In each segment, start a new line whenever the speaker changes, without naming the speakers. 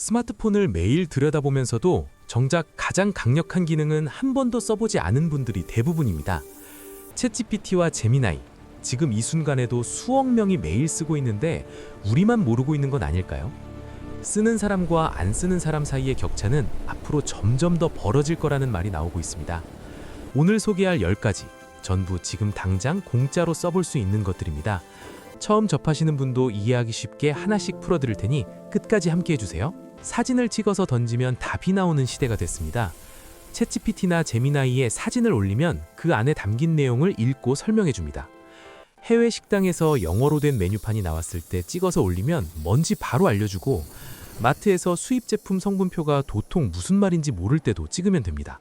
스마트폰을 매일 들여다보면서도 정작 가장 강력한 기능은 한 번도 써보지 않은 분들이 대부분입니다. 챗GPT와 제미나이, 지금 이 순간에도 수억 명이 매일 쓰고 있는데 우리만 모르고 있는 건 아닐까요? 쓰는 사람과 안 쓰는 사람 사이의 격차는 앞으로 점점 더 벌어질 거라는 말이 나오고 있습니다. 오늘 소개할 10가지, 전부 지금 당장 공짜로 써볼 수 있는 것들입니다. 처음 접하시는 분도 이해하기 쉽게 하나씩 풀어드릴 테니 끝까지 함께 해주세요. 사진을 찍어서 던지면 답이 나오는 시대가 됐습니다. 챗GPT나 제미나이에 사진을 올리면 그 안에 담긴 내용을 읽고 설명해줍니다. 해외 식당에서 영어로 된 메뉴판이 나왔을 때 찍어서 올리면 뭔지 바로 알려주고, 마트에서 수입 제품 성분표가 도통 무슨 말인지 모를 때도 찍으면 됩니다.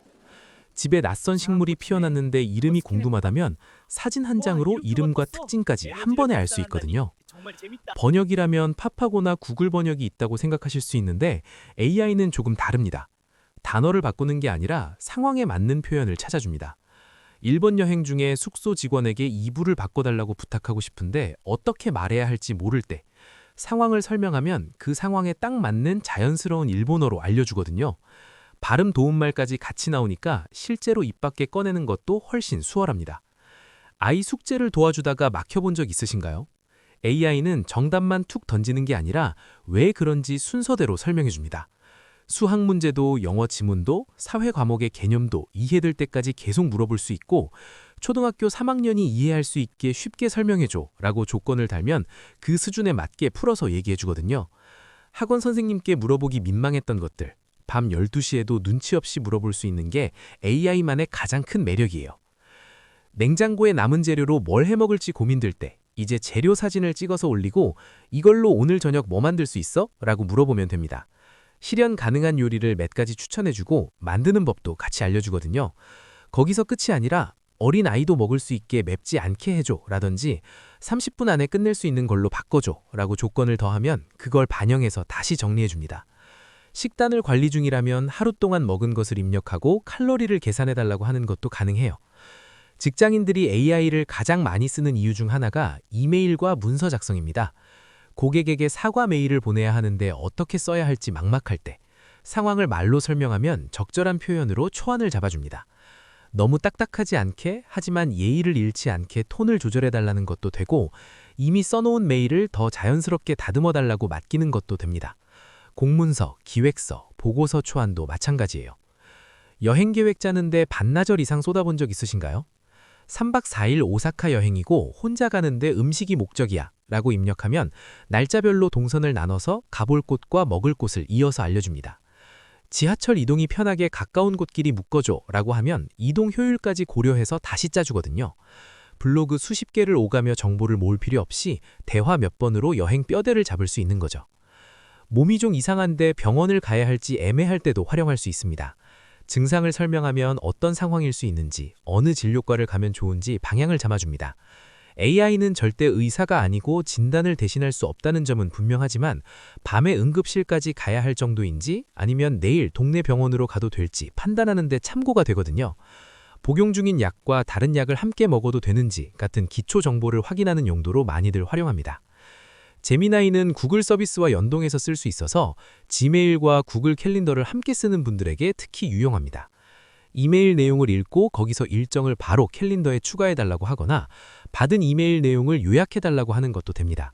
집에 낯선 식물이 피어났는데 이름이 궁금하다면 사진 한 장으로 이름과 특징까지 한 번에 알 수 있거든요. 번역이라면 팝하고나 구글 번역이 있다고 생각하실 수 있는데 AI는 조금 다릅니다. 단어를 바꾸는 게 아니라 상황에 맞는 표현을 찾아줍니다. 일본 여행 중에 숙소 직원에게 이불을 바꿔달라고 부탁하고 싶은데 어떻게 말해야 할지 모를 때 상황을 설명하면 그 상황에 딱 맞는 자연스러운 일본어로 알려주거든요. 발음 도움말까지 같이 나오니까 실제로 입 밖에 꺼내는 것도 훨씬 수월합니다. 아이 숙제를 도와주다가 막혀본 적 있으신가요? AI는 정답만 툭 던지는 게 아니라 왜 그런지 순서대로 설명해줍니다. 수학 문제도 영어 지문도 사회 과목의 개념도 이해될 때까지 계속 물어볼 수 있고, 초등학교 3학년이 이해할 수 있게 쉽게 설명해줘 라고 조건을 달면 그 수준에 맞게 풀어서 얘기해주거든요. 학원 선생님께 물어보기 민망했던 것들, 밤 12시에도 눈치 없이 물어볼 수 있는 게 AI만의 가장 큰 매력이에요. 냉장고에 남은 재료로 뭘 해먹을지 고민될 때 이제 재료 사진을 찍어서 올리고 이걸로 오늘 저녁 뭐 만들 수 있어? 라고 물어보면 됩니다. 실현 가능한 요리를 몇 가지 추천해주고 만드는 법도 같이 알려주거든요. 거기서 끝이 아니라 어린 아이도 먹을 수 있게 맵지 않게 해줘 라든지 30분 안에 끝낼 수 있는 걸로 바꿔줘 라고 조건을 더하면 그걸 반영해서 다시 정리해줍니다. 식단을 관리 중이라면 하루 동안 먹은 것을 입력하고 칼로리를 계산해달라고 하는 것도 가능해요. 직장인들이 AI를 가장 많이 쓰는 이유 중 하나가 이메일과 문서 작성입니다. 고객에게 사과 메일을 보내야 하는데 어떻게 써야 할지 막막할 때 상황을 말로 설명하면 적절한 표현으로 초안을 잡아줍니다. 너무 딱딱하지 않게 하지만 예의를 잃지 않게 톤을 조절해달라는 것도 되고, 이미 써놓은 메일을 더 자연스럽게 다듬어달라고 맡기는 것도 됩니다. 공문서, 기획서, 보고서 초안도 마찬가지예요. 여행 계획 짜는데 반나절 이상 쏟아본 적 있으신가요? 3박 4일 오사카 여행이고 혼자 가는데 음식이 목적이야 라고 입력하면 날짜별로 동선을 나눠서 가볼 곳과 먹을 곳을 이어서 알려줍니다. 지하철 이동이 편하게 가까운 곳끼리 묶어줘 라고 하면 이동 효율까지 고려해서 다시 짜주거든요. 블로그 수십 개를 오가며 정보를 모을 필요 없이 대화 몇 번으로 여행 뼈대를 잡을 수 있는 거죠. 몸이 좀 이상한데 병원을 가야 할지 애매할 때도 활용할 수 있습니다. 증상을 설명하면 어떤 상황일 수 있는지, 어느 진료과를 가면 좋은지 방향을 잡아줍니다. AI는 절대 의사가 아니고 진단을 대신할 수 없다는 점은 분명하지만 밤에 응급실까지 가야 할 정도인지 아니면 내일 동네 병원으로 가도 될지 판단하는 데 참고가 되거든요. 복용 중인 약과 다른 약을 함께 먹어도 되는지 같은 기초 정보를 확인하는 용도로 많이들 활용합니다. 제미나이는 구글 서비스와 연동해서 쓸 수 있어서 지메일과 구글 캘린더를 함께 쓰는 분들에게 특히 유용합니다. 이메일 내용을 읽고 거기서 일정을 바로 캘린더에 추가해달라고 하거나 받은 이메일 내용을 요약해달라고 하는 것도 됩니다.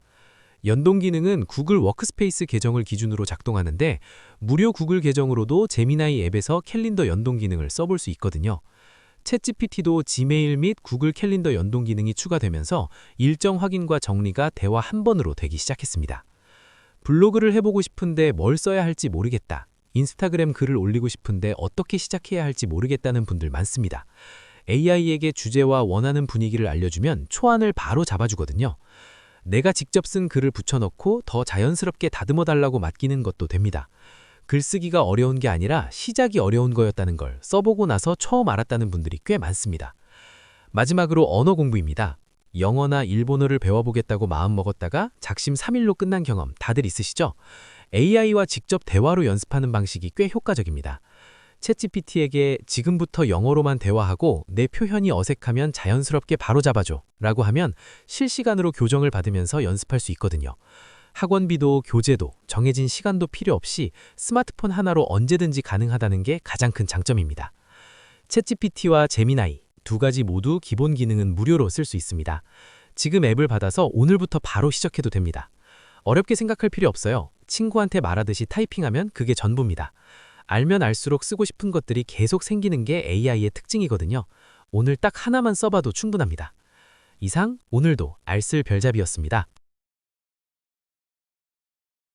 연동 기능은 구글 워크스페이스 계정을 기준으로 작동하는데 무료 구글 계정으로도 제미나이 앱에서 캘린더 연동 기능을 써볼 수 있거든요. 챗GPT도 지메일 및 구글 캘린더 연동 기능이 추가되면서 일정 확인과 정리가 대화 한 번으로 되기 시작했습니다. 블로그를 해보고 싶은데 뭘 써야 할지 모르겠다. 인스타그램 글을 올리고 싶은데 어떻게 시작해야 할지 모르겠다는 분들 많습니다. AI에게 주제와 원하는 분위기를 알려주면 초안을 바로 잡아주거든요. 내가 직접 쓴 글을 붙여넣고 더 자연스럽게 다듬어달라고 맡기는 것도 됩니다. 글쓰기가 어려운 게 아니라 시작이 어려운 거였다는 걸 써보고 나서 처음 알았다는 분들이 꽤 많습니다. 마지막으로 언어 공부입니다. 영어나 일본어를 배워보겠다고 마음먹었다가 작심 3일로 끝난 경험 다들 있으시죠? AI와 직접 대화로 연습하는 방식이 꽤 효과적입니다. 챗GPT에게 지금부터 영어로만 대화하고 내 표현이 어색하면 자연스럽게 바로잡아줘 라고 하면 실시간으로 교정을 받으면서 연습할 수 있거든요. 학원비도 교재도 정해진 시간도 필요 없이 스마트폰 하나로 언제든지 가능하다는 게 가장 큰 장점입니다. 챗GPT와 제미나이 두 가지 모두 기본 기능은 무료로 쓸 수 있습니다. 지금 앱을 받아서 오늘부터 바로 시작해도 됩니다. 어렵게 생각할 필요 없어요. 친구한테 말하듯이 타이핑하면 그게 전부입니다. 알면 알수록 쓰고 싶은 것들이 계속 생기는 게 AI의 특징이거든요. 오늘 딱 하나만 써봐도 충분합니다. 이상 오늘도 알쓸 별잡이였습니다.